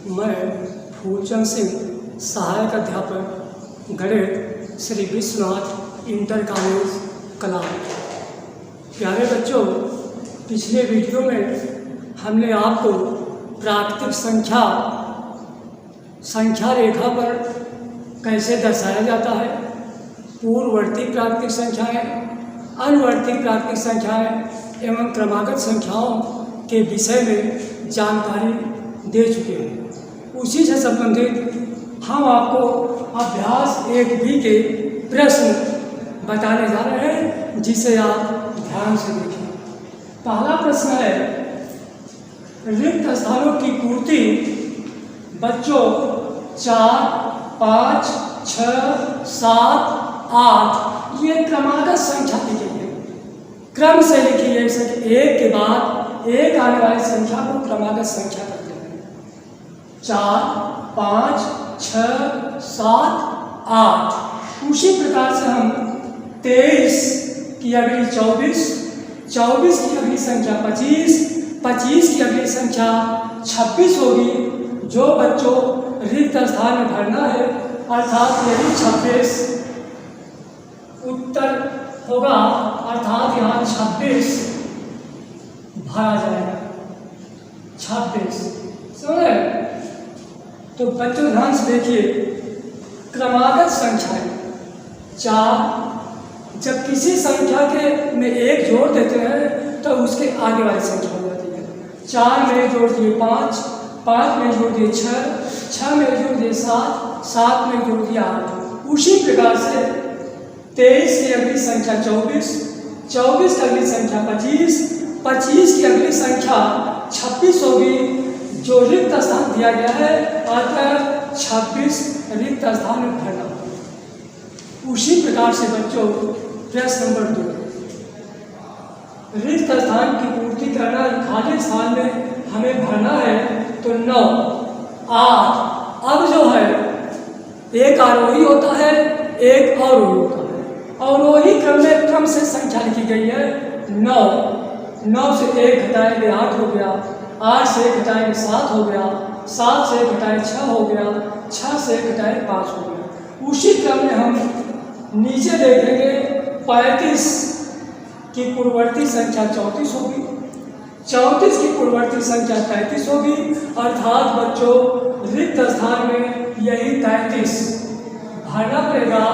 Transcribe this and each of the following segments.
मैं फूलचंद सिंह, सहायक अध्यापक गणित, श्री विश्वनाथ इंटर कॉलेज कलाम। प्यारे बच्चों, पिछले वीडियो में हमने आपको प्राकृतिक संख्या रेखा पर कैसे दर्शाया जाता है, पूर्ववर्ती प्राकृतिक संख्याएं, अनुवर्ती प्राकृतिक संख्याएं एवं क्रमागत संख्याओं के विषय में जानकारी दे चुके हैं। उसी से संबंधित हम आपको अभ्यास 1B के प्रश्न बताने जा रहे हैं, जिसे आप ध्यान से देखें। पहला प्रश्न है, रिक्त स्थानों की पूर्ति बच्चों 4, 5, 6, 7, 8 ये क्रमागत संख्या दी गई है। क्रम से लिखी है, जैसे कि एक के बाद एक आने वाली संख्या को क्रमागत संख्या कहते हैं। 4, 5, 6, 7, 8। उसी प्रकार से हम 23 की अगली 24, 24 की अगली संख्या 25, 25 की अगली संख्या 26 होगी। जो बच्चों रिक्त स्थान में भरना है, अर्थात यदि 26 उत्तर होगा, अर्थात यहाँ 26 भरा जाएगा। 26 समझे? तो बच्चों ध्यान से देखिए, क्रमागत संख्याएं 4, जब किसी संख्या के में एक जोड़ देते हैं तो उसके आगे वाली संख्या हो जाती है। 4 में जोड़ दिए 5, 5 में जोड़ दिए 6, 6 में जोड़ दिए 7, 7 में जोड़ दिया 8। उसी प्रकार से 23 की अगली संख्या 24, 24 की अगली संख्या 25, 25 की अगली संख्या 26 होगी। जो रिक्त स्थान दिया गया है, अतः 26 रिक्त स्थान में भरना होगा। उसी प्रकार से बच्चों प्रश्न नंबर 2, रिक्त स्थान की पूर्ति करना, खाली स्थान में हमें भरना है तो 9, 8। अब जो है एक आरोही होता है, एक अवरोही होता है। अवरोही क्रम से संख्या लिखी गई है 9, 9 से 1 घटाएंगे 8 हो गया, 8 से 1 घटाएंगे 7 हो गया, 7 से 1 घटाएंगे 6 हो गया, 6 से 1 घटाएंगे 5 हो गया। उसी क्रम में हम नीचे देखेंगे 35 की पूर्ववर्ती संख्या 34 होगी, 34 की पूर्ववर्ती संख्या 33 होगी। अर्थात बच्चों रिक्त स्थान में यही 33 भरना पड़ेगा,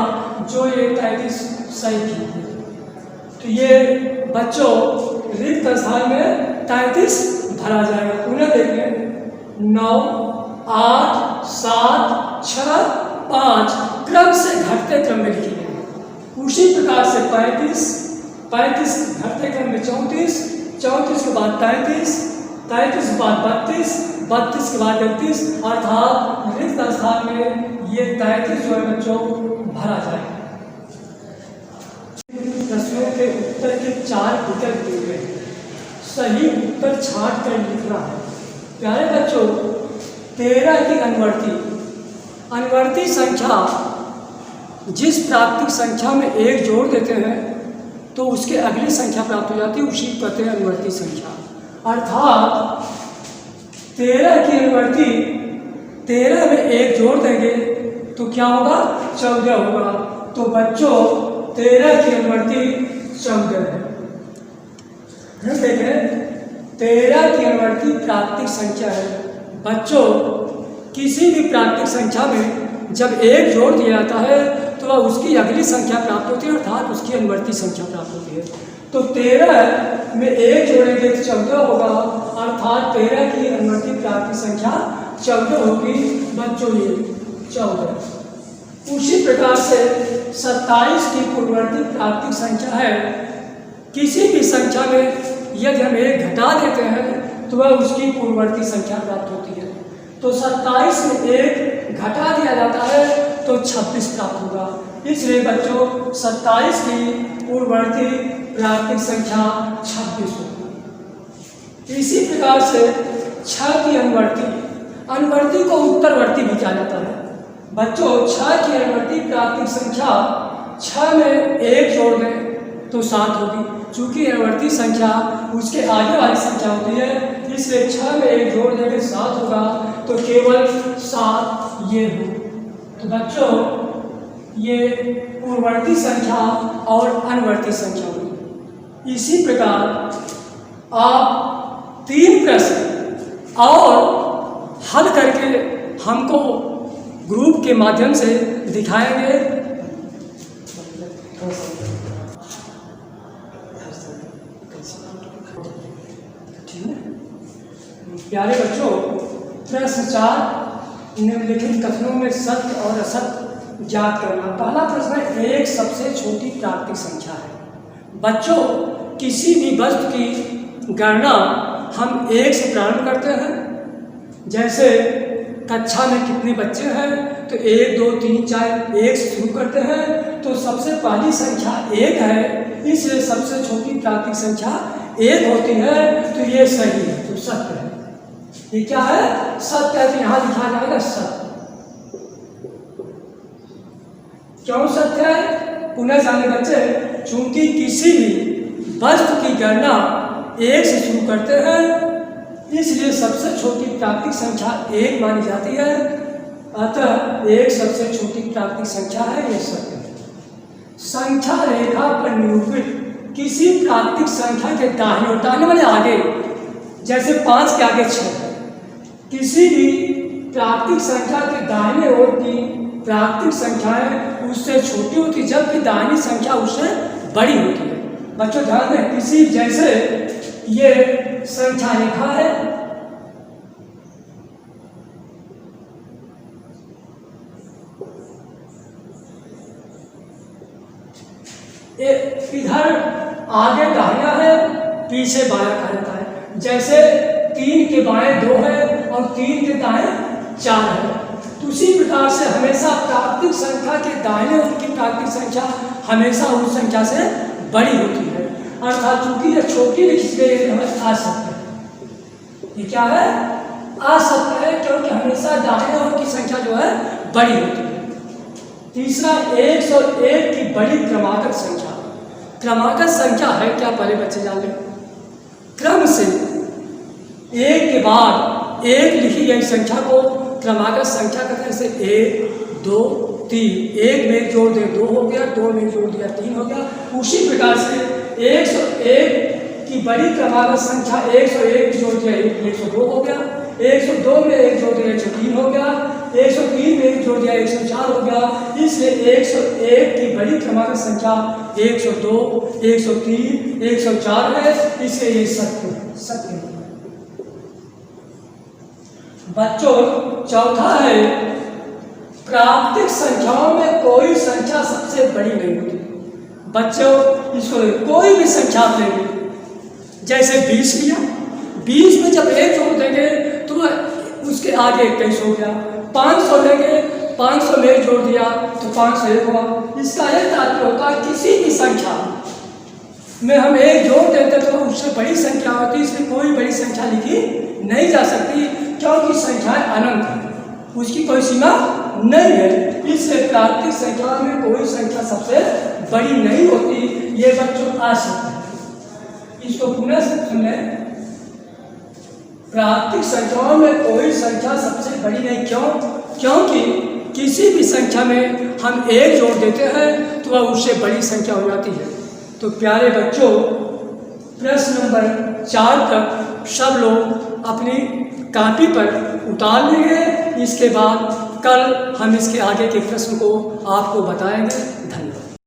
जो ये 33 सही थी। तो ये बच्चों रिक्त स्थान में 33 भरा जाएगा। पुनः देखें 9, 8, 7, 6, 5 क्रम से घटते क्रम में लिखी गई। उसी प्रकार से 35 घटते क्रम में 34, 34 के बाद 33, 33 के बाद 32, 32 के बाद 31। अर्थात रिक्त स्थान में ये 33 जो है बच्चों भरा जाएगा। प्रश्नों के उत्तर के 4 विकल्प दिए गए हैं, सही उत्तर छांट कर लिखना है। प्यारे बच्चों, 13 की अनुवर्ती संख्या जिस प्राकृतिक संख्या में एक जोड़ देते हैं तो उसके अगली संख्या प्राप्त हो जाती है, उसी को कहते हैं अनुवर्ती संख्या। अर्थात 13 की अनुवर्ती 13 में एक जोड़ देंगे तो क्या होगा? 14 होगा। तो बच्चों 13 की अनुवर्ती 14 है। देखें 13 की अनुवर्ती प्राकृतिक संख्या है। बच्चों किसी भी प्राकृतिक संख्या में जब एक जोड़ दिया जाता है तो वह उसकी अगली संख्या प्राप्त होती है, अर्थात उसकी अनुवर्ती संख्या प्राप्त होती है। तो 13 में एक जोड़ेंगे तो 14 होगा, अर्थात 13 की अनुवर्ती प्राकृतिक संख्या 14 होगी। बच्चों ये 14। उसी प्रकार से 27 की पूर्ववर्ती प्राकृतिक संख्या है। किसी भी संख्या में यदि हम एक घटा देते हैं तो वह उसकी पूर्ववर्ती संख्या प्राप्त होती है। तो 27 में एक घटा दिया जाता है तो 26 प्राप्त होगा। इसलिए बच्चों 27 की पूर्ववर्ती प्राकृतिक संख्या 26 होगी। इसी प्रकार से 6 की अनुवर्ती को उत्तरवर्ती भी कहा जाता है। बच्चों 6 की अनुवर्ती प्राकृतिक संख्या 6 में एक जोड़ दें तो 7 होगी। चूंकि अनुवर्ती संख्या उसके आगे वाली संख्या होती है, इसलिए 6 में 1 जोड़ देंगे 7 होगा, तो केवल 7 ये हो। तो बच्चों ये पूर्ववर्ती संख्या और अनुवर्ती संख्या हुई। इसी प्रकार आप 3 प्रश्न और हल करके हमको ग्रुप के माध्यम से दिखाएंगे। प्यारे बच्चों, प्रश्न 4 निम्नलिखित कथनों में सत्य और असत्य ज्ञात करना। पहला प्रश्न है, एक सबसे छोटी प्राकृतिक संख्या है। बच्चों, किसी भी वस्तु की गणना हम 1 से प्रारंभ करते हैं। जैसे कक्षा में कितने बच्चे हैं, तो 1 2 3 4 1 से शुरू करते हैं, तो सबसे पहली संख्या 1 है, इसलिए सबसे छोटी प्राकृतिक संख्या 1 होती है, तो ये सही है, तो सत्य है। ये क्या है? सत्य है। तो यहाँ लिखा जाएगा सत्य। क्यों सत्य है? पुनः जाने बच्चे, चूंकि किसी भी वस्तु की गणना 1 से शुरू करते हैं, इसलिए सबसे छोटी प्राकृतिक संख्या 1 मानी जाती है। अतः 1 सबसे छोटी प्राकृतिक संख्या है, यह सत्य है। संख्या रेखा पर निरूपित किसी प्राकृतिक संख्या के दाहिने ओर, दाहिने वाले आगे, जैसे 5 के आगे 6 है, किसी भी प्राकृतिक संख्या के दाहिने ओर की प्राकृतिक संख्याएं उससे छोटी होती, जबकि दाहिनी संख्या उससे बड़ी होती है। बच्चों ध्यान दें, किसी जैसे ये संख्या रेखा है, इधर आगे दाहिना है, पीछे बायां कहा जाता है। जैसे 3 के बाएं 2 है और 3 के दाएं 4 है, तो उसी प्रकार से हमेशा प्राकृतिक संख्या के दाहिने ओर की प्राकृतिक संख्या हमेशा उस संख्या से बड़ी होती है। अर्थात चूंकि ये छोटी लिखी गई है, हमें असत्य है। ये क्या है? असत्य है, क्योंकि हमेशा दाहिने ओर की संख्या जो है बड़ी होती है। तीसरा, 101 की बड़ी क्रमागत संख्या। क्रमागत संख्या है क्या, पहले बच्चे जान लें। क्रम से 1 के बाद 1 लिखी गई संख्या को क्रमागत संख्या कहते हैं। जैसे 1 2 3, 1 में 1 जोड़ दिया 2 हो गया, 2 में 1 जोड़ दिया 3 हो गया। उसी प्रकार से 101 की बड़ी क्रमागत संख्या 101 जोड़ दिया 102 हो गया, 102 में 1 जोड़ दिया 103 हो गया, 103 में 1 जोड़ दिया 104 हो गया। इसलिए 101 की बड़ी क्रमागत संख्या 102, 103, 104 है, इसलिए ये सत्य है। बच्चों, चौथा है, प्राकृतिक संख्याओं में कोई संख्या सबसे बड़ी नहीं होती। बच्चों, इसको कोई भी संख्या आप लेंगे, जैसे 20 लिया, 20 में जब 1 जोड़ देंगे तो उसके आगे 21 हो गया। 500 लेंगे, 500 में 1 जोड़ दिया तो 501 हुआ। इसका यह तात्पर्य होता है, किसी भी संख्या में हम 1 जोड़ देते तो उससे बड़ी संख्या होती है, इसमें कोई बड़ी संख्या लिखी नहीं जा सकती, क्योंकि संख्याएं अनंत है, उसकी कोई सीमा नहीं है। इसलिए प्राकृतिक संख्या में कोई संख्या सबसे बड़ी नहीं होती। ये बच्चों असत्य है। इसको पुनः से सुन लें, प्राकृतिक संख्याओं में कोई संख्या सबसे बड़ी नहीं। क्यों? क्योंकि किसी भी संख्या में हम 1 जोड़ देते हैं तो वह उससे बड़ी संख्या हो जाती है। तो प्यारे बच्चों, प्रश्न नंबर 4 तक सब लोग अपनी कॉपी पर उतार लेंगे। इसके बाद कल हम इसके आगे के प्रश्न को आपको बताएंगे। धन्यवाद।